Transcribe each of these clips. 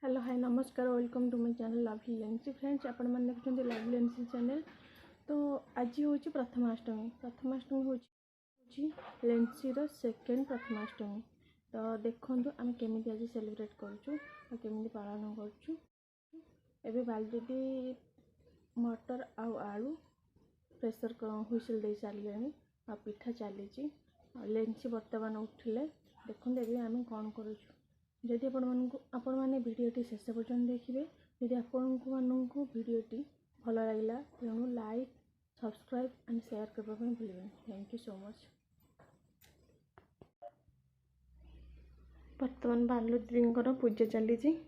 Hello hi नमस्कार welcome to my channel lovely Lency friends आपण मैंने देखते लवली लेंसी चैनल। तो आज हूँ प्रथमाष्टमी हूँ लेंसी सेकेंड प्रथमाष्टमी। तो देखो आम केमी आज सेलिब्रेट करमी पालन कर बाल्टी मटर आलू प्रेसर हुइसिल दे सारे आ पिठा चली लेंसी बर्तमान उठिले देखते ये आम कौन करूँ। जदि आपण मैंने भिडटी शेष पर्यटन देखिए जदि आपको भिडटी भल लगे तेणु लाइक सब्सक्राइब एंड शेयर करने भूलें। Thank you so much. बर्तमान बालू दीदी पूजा चली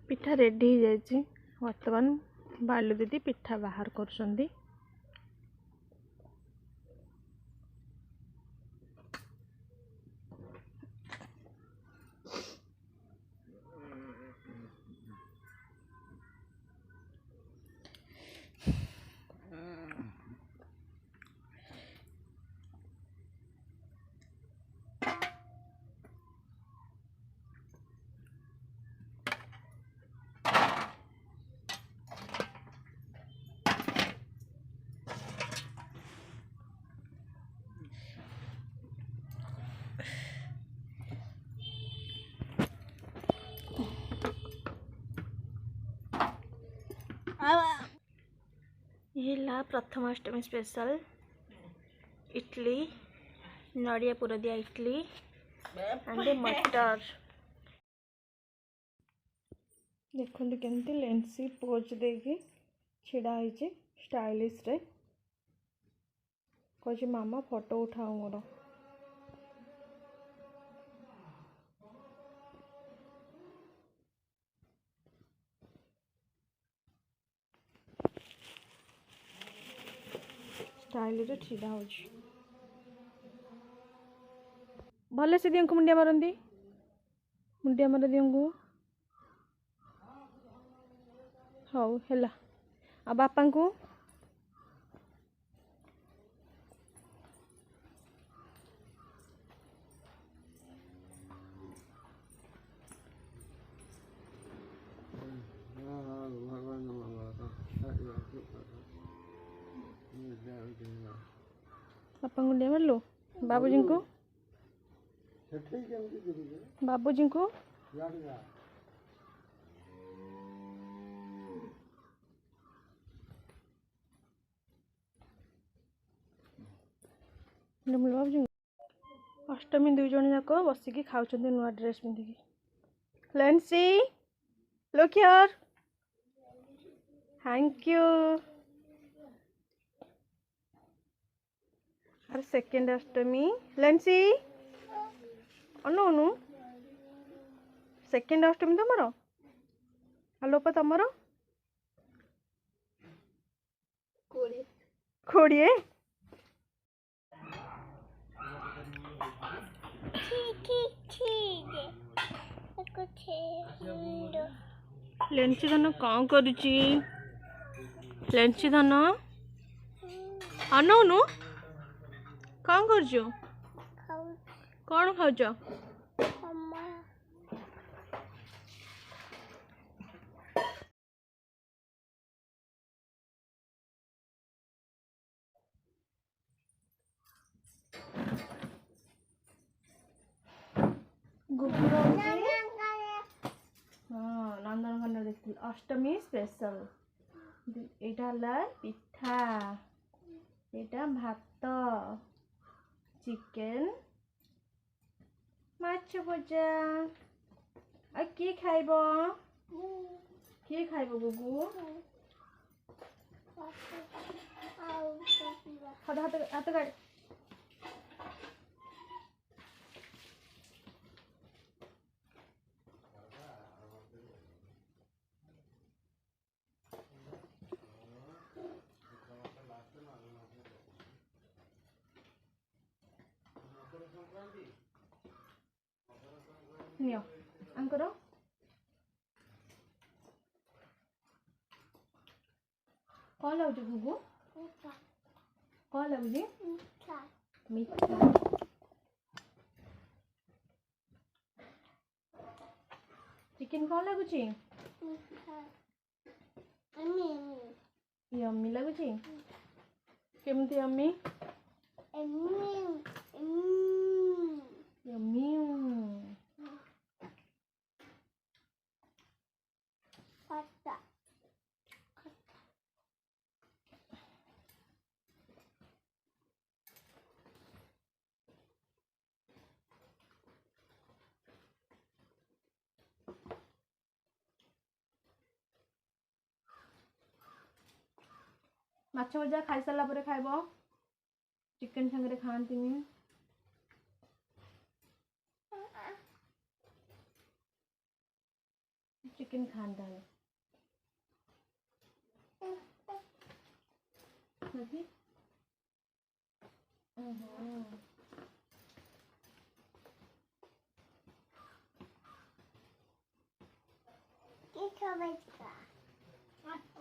पिठा रेडी हो जाए। बर्तमान बालू दीदी पिठा बाहर कर ये प्रथमाष्टमी स्पेशल इडली नड़िया पूरा दिया इडली एंड मटर। देखो केमती लेंसी पोज देकी छिड़ा होइचे स्टाइलिश रे कहे मामा फोटो उठाओ मोर। स्टाइल रे छिड़ा हो भले से दियों को मुंडिया मारती मुंडिया मार दियों को हौ है आ बापा को बापा को मुंडिया मार लो बाबूजी को बाबूजी को बाबूजी अष्टमी दुई जन जाक बसिकी खाऊँ नुआ ड्रेस पिंधिकी। Lency look here thank you. अरे सेकेंड अष्टमी लेंसी अनु अनु सेकेंड अष्टमी तुमर आलोपा तुमर 20 लेंसी धन कौन करुची लेंसी धन अनु अनु कौन कर कौन खाऊ नंदनकानन देखिए अष्टमी स्पेशल यहाँ पिठा यहाँ भात चिकेन माछ भजा आ कि किए खाइब किए खाइब गुगु हाथ हाथ हाथ गाड़ नियो अंकर कौन लाउछ गुगु कौन लाउजी मीठा चिकन कौन लगुची यम्मी लगुची केमती यम्मी यम्मी माछ भजा खाई सारा पर खाइब चिकन संगे खाती चिकन खाता है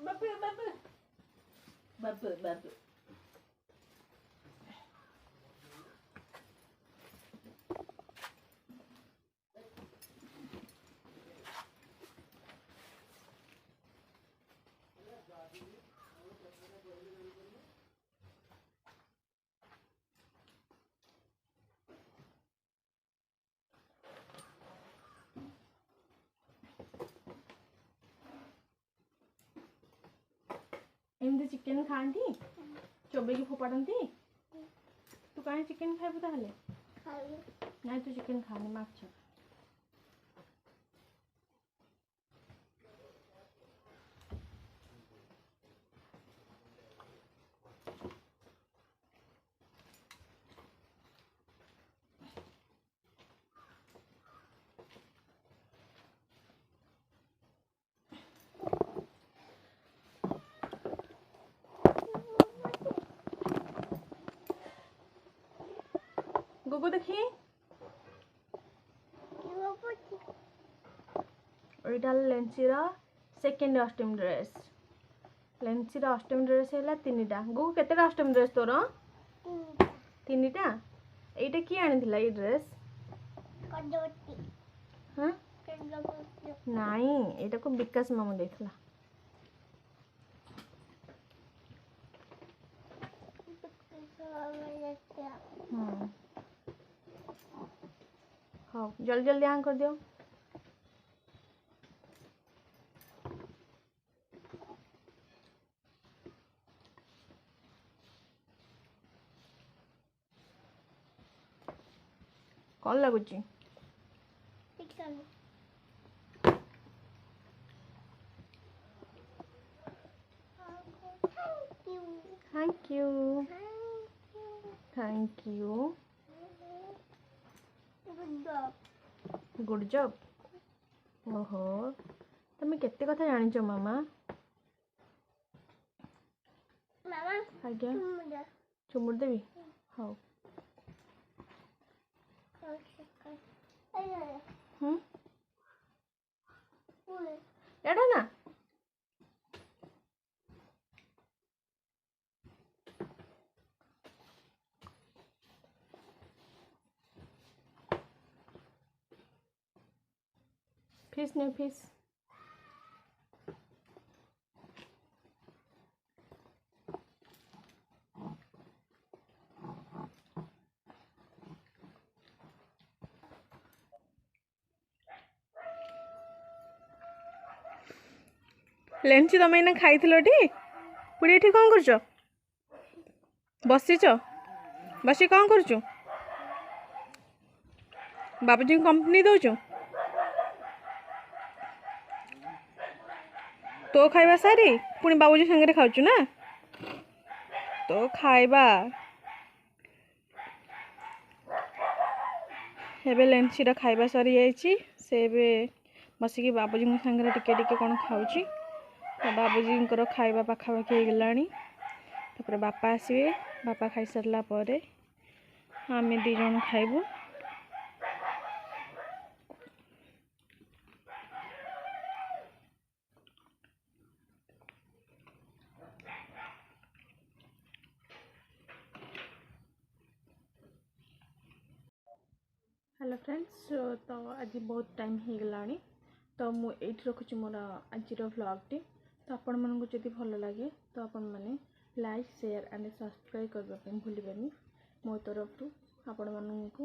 बाबू बाबू बाबू बाबू एमती चिकन खाती चोबे फोपाड़ती तू कहीं चिकन खाइबू ताहले नहीं तू चिकन खानी माछ गुगु देखी एटा लेंसी सेकेंड अष्टमी ड्रेस लेंसी अष्टमी ड्रेस है तीनटा गुगु केतेटा अष्टमी ड्रेस तोर तीनटा एटा किए आनी ये ड्रेस हाँ नाई एटा को विकास मामू देथिला हाँ जल्दी जल्दी हाँ कर दियो कौन लगुची thank you thank you good job ओहो तुम केते कथा जानिच मामा आज्ञा चुमुर देवी हाँ एड़ा ना फिश नहीं फिश लेंची तुम एना खाई पुड़ी ये कौन कर बसीच बस कौन कर बाबूजी कंपनी दौचु तो खाइबा सारी पुणी बाबूजी संगे खाऊचु ना तो खाइबा एबे लेंसीर खाइबा सरी जाइए से बसिकी बाबूजी संगे टिके टिके कौन खाऊची तो बाबूजी खाइबा पाखापाखि हो गलानी तापर बापा आसवे बापा खाई सारला परे आमे दी जन खाइबू। हेलो फ्रेंड्स तो आज बहुत टाइम हो गलानी तो मुझे रखुची मोर आज व्लॉगटी तो आपण मानक जदि भल लगे तो आपण मैंने लाइक शेयर एंड सब्सक्राइब करने भूलें मो तरफ आपण मानक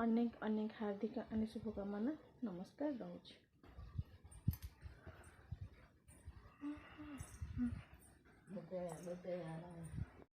अनेक अनेक हार्दिक एंड शुभकामना नमस्कार रोच।